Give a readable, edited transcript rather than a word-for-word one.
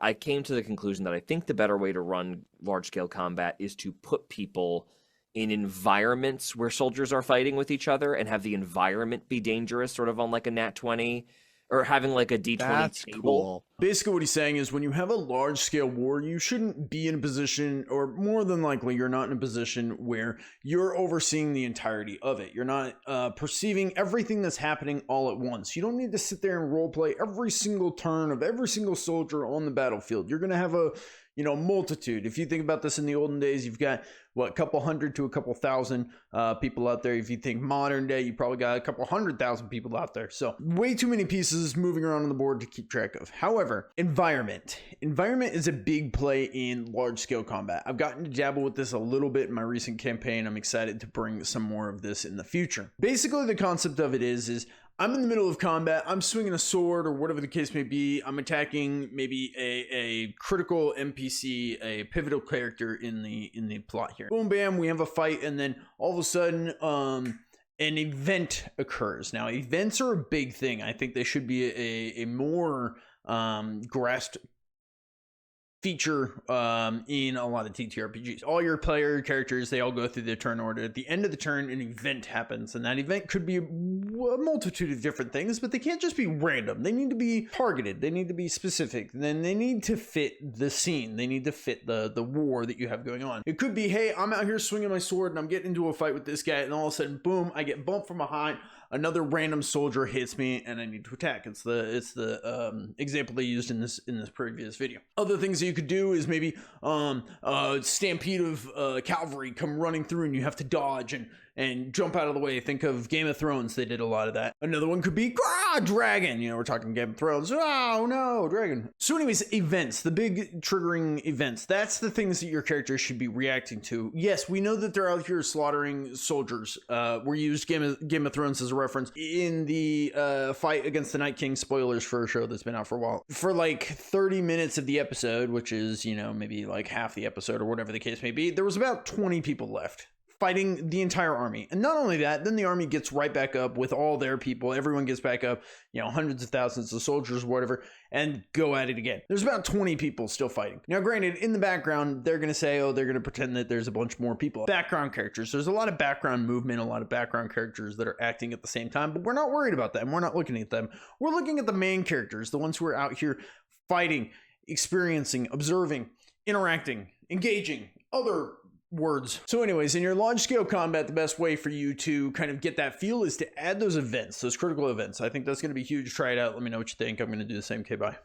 I came to the conclusion that I think the better way to run large scale combat is to put people in environments where soldiers are fighting with each other and have the environment be dangerous, sort of on like a nat 20 or having like a d20 That's table. cool. Basically, what he's saying is when you have a large scale war, you shouldn't be in a position, or more than likely, you're not in a position where you're overseeing the entirety of it. You're not perceiving everything that's happening all at once. You don't need to sit there and role play every single turn of every single soldier on the battlefield. You're going to have a multitude. If you think about this in the olden days, you've got a couple hundred to a couple thousand people out there. If you think modern day, you probably got a couple 100,000 people out there. So way too many pieces moving around on the board to keep track of. However, environment is a big play in large scale combat. I've gotten to dabble with this a little bit in my recent campaign. I'm excited to bring some more of this in the future. Basically, the concept of it is I'm in the middle of combat. I'm swinging a sword or whatever the case may be. I'm attacking maybe a critical NPC, a pivotal character in the plot here. Boom, bam, we have a fight, and then all of a sudden, an event occurs. Now, events are a big thing. I think they should be a more grasped feature in a lot of TTRPGs. All your player characters, they all go through their turn order. At the end of the turn, an event happens, and that event could be a multitude of different things, but they can't just be random. They need to be targeted. They need to be specific. Then they need to fit the scene. They need to fit the war that you have going on. It could be, hey, I'm out here swinging my sword and I'm getting into a fight with this guy, and all of a sudden, boom, I get bumped from behind. Another random soldier hits me and I need to attack. It's the example they used in this previous video. Other things that you could do is maybe a stampede of cavalry come running through and you have to dodge and jump out of the way. Think of Game of Thrones. They did a lot of that. Another one could be dragon. We're talking Game of Thrones. Oh no, dragon. So anyways, events, the big triggering events. That's the things that your characters should be reacting to. Yes, we know that they're out here slaughtering soldiers. We used Game of Thrones as a reference in the fight against the Night King. Spoilers for a show that's been out for a while. For like 30 minutes of the episode, which is, maybe like half the episode or whatever the case may be, there was about 20 people left fighting the entire army. And not only that, then the army gets right back up with all their people. Everyone gets back up, hundreds of thousands of soldiers, whatever, and go at it again. There's about 20 people still fighting. Now, granted, in the background, they're going to say, they're going to pretend that there's a bunch more people. Background characters. There's a lot of background movement, a lot of background characters that are acting at the same time, but we're not worried about them. We're not looking at them. We're looking at the main characters, the ones who are out here fighting, experiencing, observing, interacting, engaging, other words. So anyways, in your large scale combat, the best way for you to kind of get that feel is to add those events, those critical events. I think that's going to be huge. Try it out. Let me know what you think. I'm going to do the same. Okay, bye.